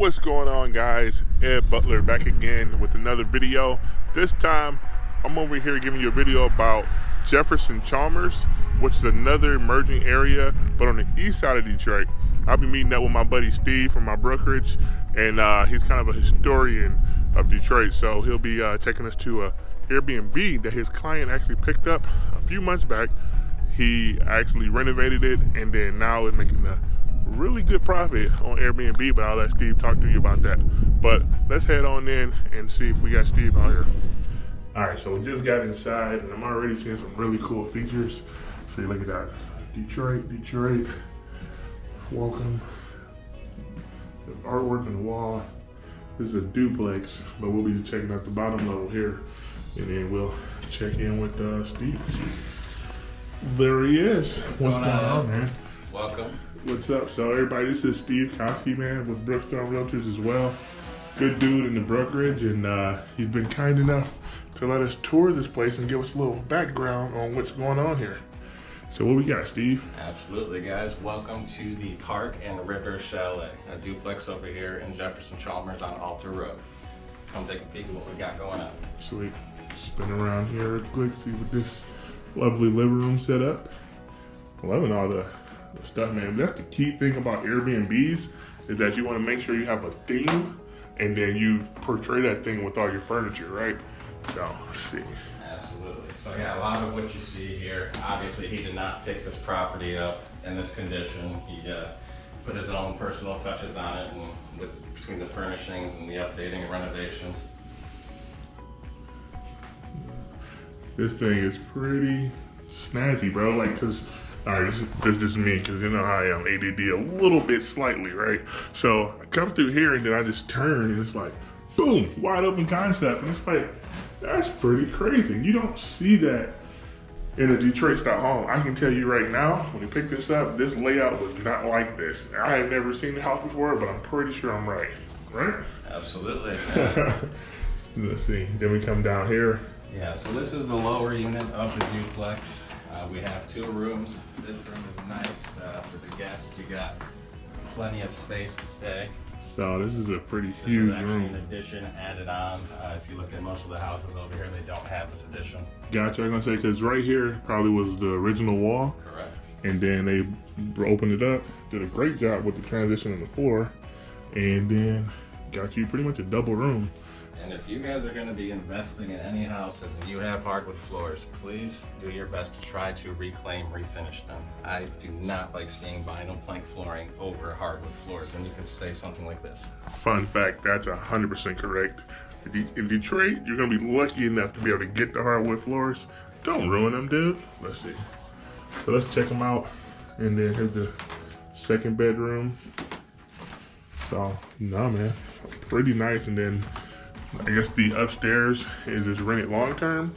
What's going on, guys? Ed Butler back again with another video. This time I'm over here giving you a video about Jefferson Chalmers, which is another emerging area but on the east side of Detroit. I'll be meeting up with my buddy Steve from my brokerage, and he's kind of a historian of Detroit, so he'll be taking us to a Airbnb that his client actually picked up a few months back. He actually renovated it and then now is making a really good profit on Airbnb, but I'll let Steve talk to you about that. But let's head on in and see if we got Steve out here. All right, so we just got inside and I'm already seeing some really cool features. So you look at that, Detroit, welcome. The artwork on the wall. This is a duplex, but we'll be checking out the bottom level here, and then we'll check in with Steve. There he is. What's going on, man? Welcome. What's up? So everybody, this is Steve Koski, man, with Brookstone Realtors as well. Good dude in the brokerage, and he's been kind enough to let us tour this place and give us a little background on what's going on here. So what we got, Steve? Absolutely, guys. Welcome to the Park and River Chalet, a duplex over here in Jefferson Chalmers on Alter Road. Come take a peek at what we got going on. Sweet. Spin around here real quick, see what this lovely living room set up. Loving all the stuff, man. That's the key thing about Airbnbs, is that you want to make sure you have a theme and then you portray that thing with all your furniture, right? So, let's see. Absolutely. So yeah, a lot of what you see here, obviously he did not pick this property up in this condition. He put his own personal touches on it, and between the furnishings and the updating and renovations. This thing is pretty snazzy, bro. Like, cause, all right, this is me, cause you know how I am, ADD a little bit slightly, right? So I come through here and then I just turn and it's like, boom, wide open concept. And it's like, that's pretty crazy. You don't see that in a Detroit style home. I can tell you right now, when you pick this up, this layout was not like this. I have never seen the house before, but I'm pretty sure I'm right? Absolutely. Let's see, then we come down here. Yeah, so this is the lower unit of the duplex. We have 2 rooms. This room is nice for the guests. You got plenty of space to stay. So this is a pretty This huge is actually room. an addition added on. If you look at most of the houses over here, they don't have this addition. Gotcha, I'm gonna say, cause right here probably was the original wall. Correct. And then they opened it up, did a great job with the transition on the floor, and then got you pretty much a double room. And if you guys are going to be investing in any houses and you have hardwood floors, please do your best to try to reclaim, refinish them. I do not like seeing vinyl plank flooring over hardwood floors when you can save something like this. Fun fact, that's 100% correct. In Detroit, you're gonna be lucky enough to be able to get the hardwood floors. Don't ruin them, dude. Let's see. So let's check them out. And then here's the second bedroom. So, no, man, pretty nice. And then I guess the upstairs is just rented long term.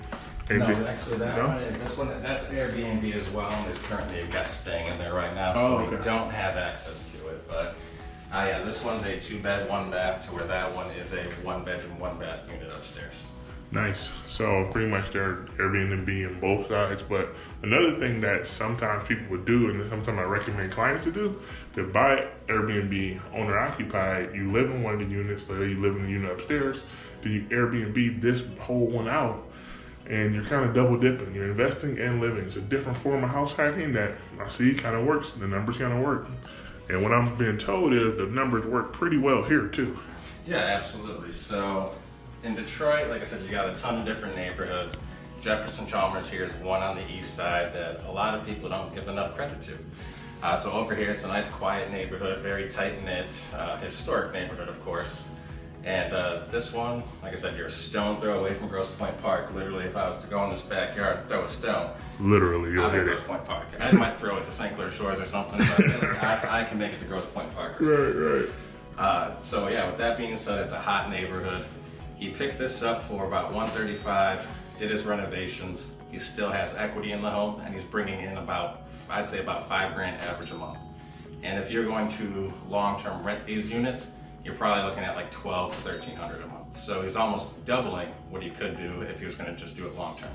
No, actually this one, that's Airbnb as well, and there's currently a guest staying in there right now, so we don't have access to it. But yeah, this one's a 2-bed, 1-bath, to where that one is a 1-bedroom, 1-bath unit upstairs. Nice. So pretty much they're Airbnb on both sides. But another thing that sometimes people would do, and sometimes I recommend clients to do, to buy Airbnb owner occupied, you live in one of the units, so you live in the unit upstairs, then you Airbnb this whole one out, and you're kind of double dipping. You're investing and living. It's a different form of house hacking that I see kind of works. The numbers kind of work. And what I'm being told is the numbers work pretty well here too. Yeah, absolutely. So in Detroit, like I said, you got a ton of different neighborhoods. Jefferson Chalmers here is one on the east side that a lot of people don't give enough credit to. So over here, it's a nice quiet neighborhood, very tight-knit, historic neighborhood, of course. And this one, like I said, you're a stone throw away from Grosse Pointe Park. Literally, if I was to go in this backyard and throw a stone, literally, you'll hit it. Grosse Pointe Park. I might throw it to St. Clair Shores or something, but I can make it to Grosse Pointe Park. Right. So yeah, with that being said, it's a hot neighborhood. He picked this up for about $135, did his renovations. He still has equity in the home, and he's bringing in about, I'd say about $5,000 average a month. And if you're going to long-term rent these units, you're probably looking at like $1,200 to $1,300 a month. So he's almost doubling what he could do if he was going to just do it long-term.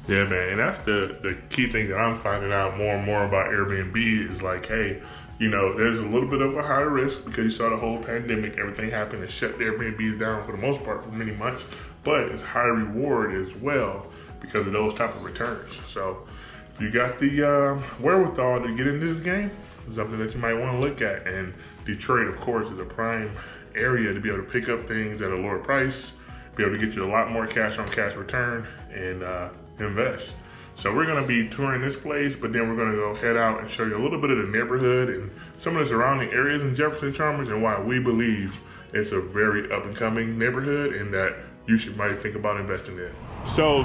Yeah, man, and that's the key thing that I'm finding out more and more about Airbnb is like, hey, You know, there's a little bit of a higher risk because you saw the whole pandemic, everything happened and shut the Airbnbs down for the most part for many months, but it's high reward as well because of those type of returns. So if you got the wherewithal to get into this game, it's something that you might want to look at. And Detroit, of course, is a prime area to be able to pick up things at a lower price, be able to get you a lot more cash on cash return and invest. So we're gonna be touring this place, but then we're gonna go head out and show you a little bit of the neighborhood and some of the surrounding areas in Jefferson Chalmers and why we believe it's a very up and coming neighborhood and that you should might think about investing in. So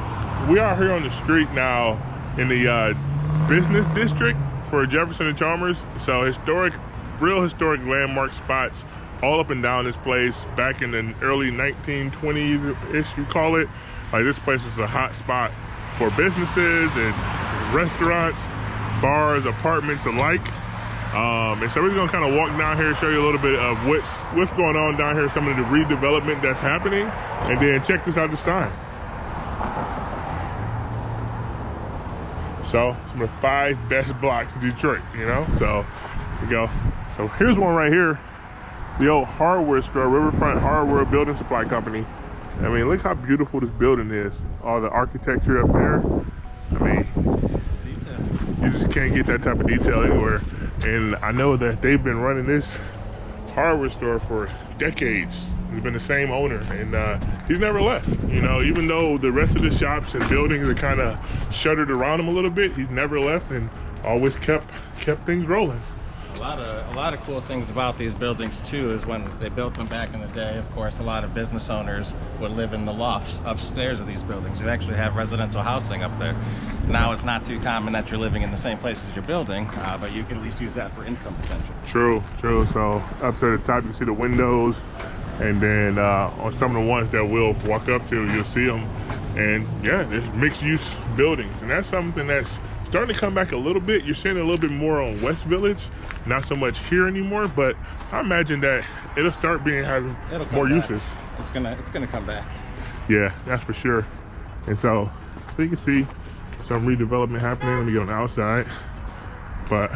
we are here on the street now in the business district for Jefferson and Chalmers. So real historic landmark spots all up and down this place back in the early 1920s-ish, you call it. Like this place was a hot spot for businesses and restaurants, bars, apartments alike. And so we're gonna kind of walk down here and show you a little bit of what's going on down here, some of the redevelopment that's happening, and then check this out this time. So some of the 5 best blocks of Detroit, you know? So here we go. So here's one right here, the old hardware store, Riverfront Hardware Building Supply Company. I mean, look how beautiful this building is. All the architecture up there. I mean, you just can't get that type of detail anywhere. And I know that they've been running this hardware store for decades. He's been the same owner, and he's never left. You know, even though the rest of the shops and buildings are kind of shuttered around him a little bit, he's never left and always kept things rolling. A lot of cool things about these buildings too is when they built them back in the day, of course, a lot of business owners would live in the lofts upstairs of these buildings. You actually have residential housing up there. Now it's not too common that you're living in the same place as your building, but you can at least use that for income potential. True. So up there at the top you can see the windows, and then on some of the ones that we'll walk up to, you'll see them. And yeah, there's mixed use buildings, and that's something that's starting to come back a little bit. You're seeing a little bit more on West Village, not so much here anymore, but I imagine that it'll start having more uses. It's gonna come back. Yeah, that's for sure. And so you can see some redevelopment happening. Let me get on the outside, but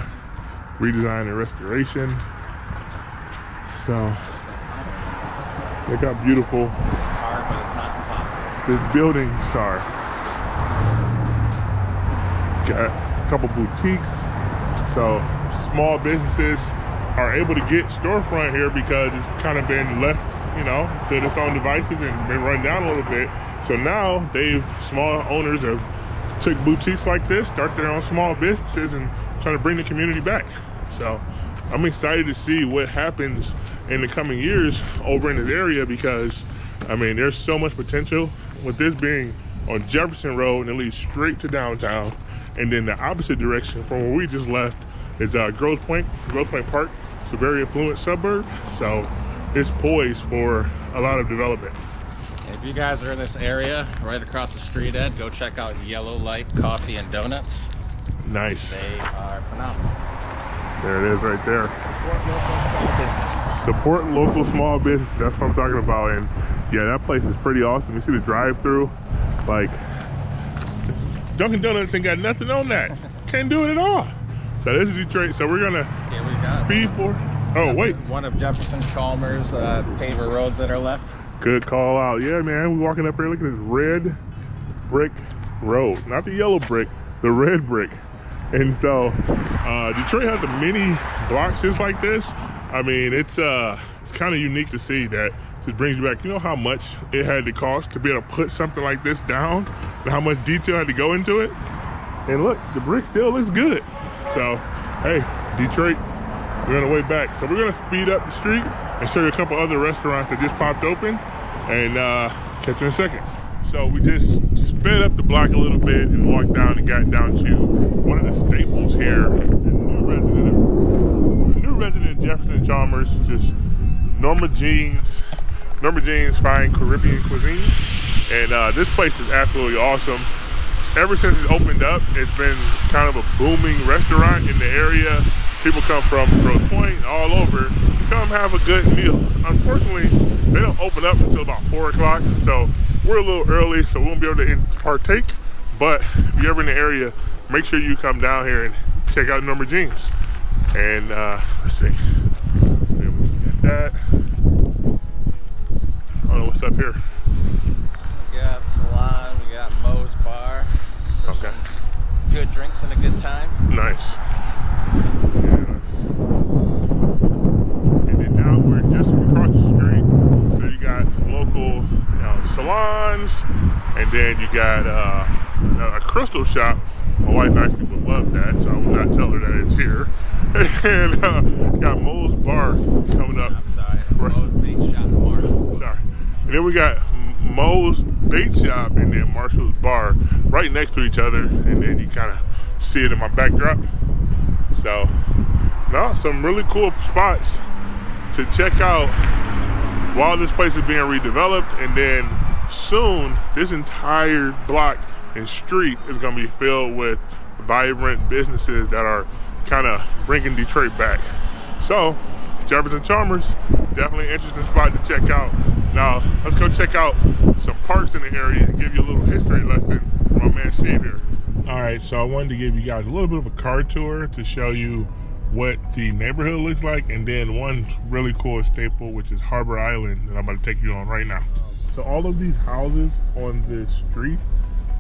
redesign and restoration. So look how beautiful Hard, but it's not impossible. this buildings are. Got a couple boutiques, so small businesses are able to get storefront here because it's kind of been left, you know, to its own devices and been run down a little bit. So now small owners have took boutiques like this, start their own small businesses and trying to bring the community back. So I'm excited to see what happens in the coming years over in this area because, I mean, there's so much potential with this being on Jefferson Road and it leads straight to downtown. And then the opposite direction from where we just left is Grosse Pointe Park. It's a very affluent suburb, so it's poised for a lot of development. If you guys are in this area, right across the street, Ed, go check out Yellow Light Coffee and Donuts. Nice. They are phenomenal. There it is right there. Support local small business. Support local small business, that's what I'm talking about. And yeah, that place is pretty awesome. You see the drive-through, like, Dunkin' Donuts ain't got nothing on that. Can't do it at all. So this is Detroit. So we're gonna speed for. Oh wait. One of Jefferson Chalmers paver roads that are left. Good call out. Yeah, man. We're walking up here. Look at this red brick road, not the yellow brick, the red brick. And so Detroit has a mini blocks just like this. I mean, it's kind of unique to see that. It brings you back, you know how much it had to cost to be able to put something like this down and how much detail had to go into it. And look, the brick still looks good. So, hey, Detroit, we're on the way back. So we're gonna speed up the street and show you a couple other restaurants that just popped open and catch you in a second. So we just sped up the block a little bit and walked down and got down to one of the staples here. The new resident of Jefferson Chalmers, just Norma Jean's Fine Caribbean Cuisine. And this place is absolutely awesome. Ever since it opened up, it's been kind of a booming restaurant in the area. People come from Grosse Pointe and all over to come have a good meal. Unfortunately, they don't open up until about 4 o'clock, so we're a little early, so we won't be able to partake. But if you're ever in the area, make sure you come down here and check out Norma Jean's. And let's see. Then we got that. I don't know what's up here. We got salon, we got Moe's bar. Okay. Good drinks and a good time. Nice. Yeah, and then now we're just across the street. So you got some local, salons, and then you got a crystal shop. My wife actually would love that, so I will not tell her that it's here. And got Moe's bar coming up. I'm sorry, Right. Moe's Bait Shop in Marshall. Sorry. And then we got Moe's Bait Shop and then Marshall's Bar right next to each other, and then you kind of see it in my backdrop. So, no, some really cool spots to check out while this place is being redeveloped, and then soon this entire block and street is going to be filled with vibrant businesses that are kind of bringing Detroit back. So, Jefferson Chalmers, definitely an interesting spot to check out. Now, let's go check out some parks in the area and give you a little history lesson from my man Steve here. All right, so I wanted to give you guys a little bit of a car tour to show you what the neighborhood looks like, and then one really cool staple, which is Harbor Island, that I'm about to take you on right now. So all of these houses on this street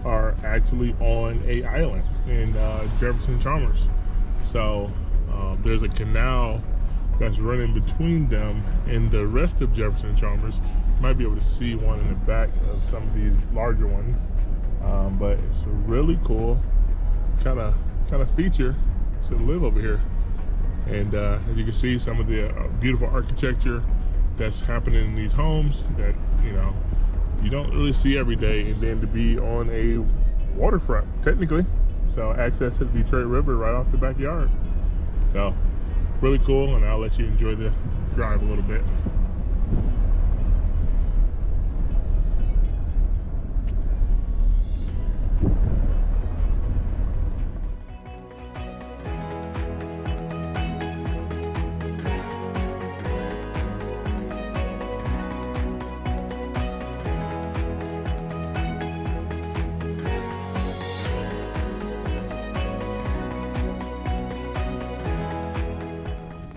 are actually on a island in Jefferson Chalmers. So there's a canal that's running between them and the rest of Jefferson Chalmers. You might be able to see one in the back of some of these larger ones, but it's a really cool kind of feature to live over here. And as you can see, some of the beautiful architecture that's happening in these homes that you don't really see every day, and then to be on a waterfront technically, so access to the Detroit River right off the backyard. So really cool, and I'll let you enjoy the drive a little bit.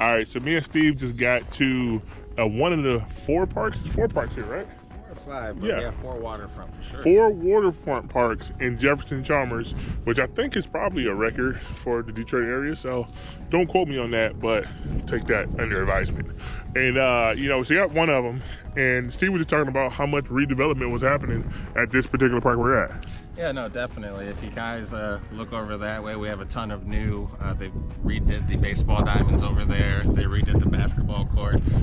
All right, so me and Steve just got to one of the four parks. There's 4 parks here, right? 4 or 5, but Yeah. we have 4 waterfront for sure. 4 waterfront parks in Jefferson Chalmers, which I think is probably a record for the Detroit area. So don't quote me on that, but take that under advisement. And so you got one of them, and Steve was just talking about how much redevelopment was happening at this particular park we're at. Yeah, no, definitely. If you guys look over that way, we have a ton of new, they redid the baseball diamonds over there. They redid the basketball courts.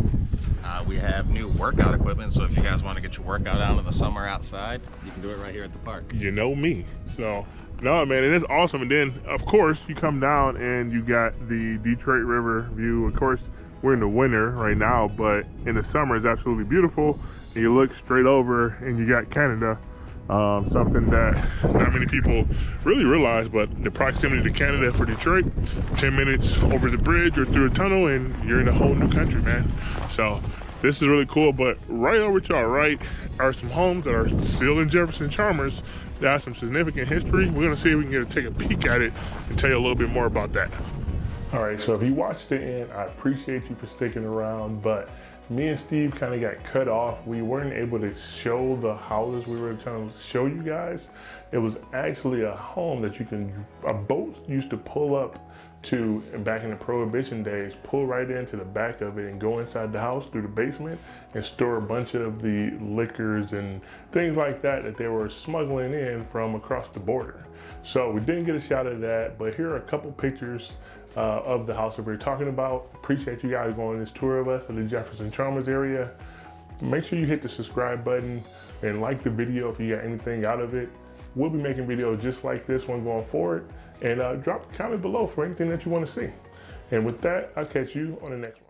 We have new workout equipment, so if you guys want to get your workout out in the summer outside, you can do it right here at the park. You know me. So, no, man, it is awesome. And then, of course, you come down and you got the Detroit River view. Of course, we're in the winter right now, but in the summer it's absolutely beautiful. And you look straight over and you got Canada. Something that not many people really realize, but the proximity to Canada for Detroit, 10 minutes over the bridge or through a tunnel and you're in a whole new country, man. So this is really cool. But right over to our right are some homes that are still in Jefferson Chalmers that have some significant history. We're gonna see if we can take a peek at it and tell you a little bit more about that. All right, so if you watched the end, I appreciate you for sticking around, but me and Steve kind of got cut off. We weren't able to show the houses we were trying to show you guys. It was actually a home that a boat used to pull up to back in the Prohibition days, pull right into the back of it and go inside the house through the basement and store a bunch of the liquors and things like that they were smuggling in from across the border. So we didn't get a shot of that, but here are a couple pictures of the house that we're talking about. Appreciate you guys going on this tour of us in the Jefferson Chalmers area. Make sure you hit the subscribe button and like the video if you got anything out of it. We'll be making videos just like this one going forward, and drop a comment below for anything that you want to see. And with that, I'll catch you on the next one.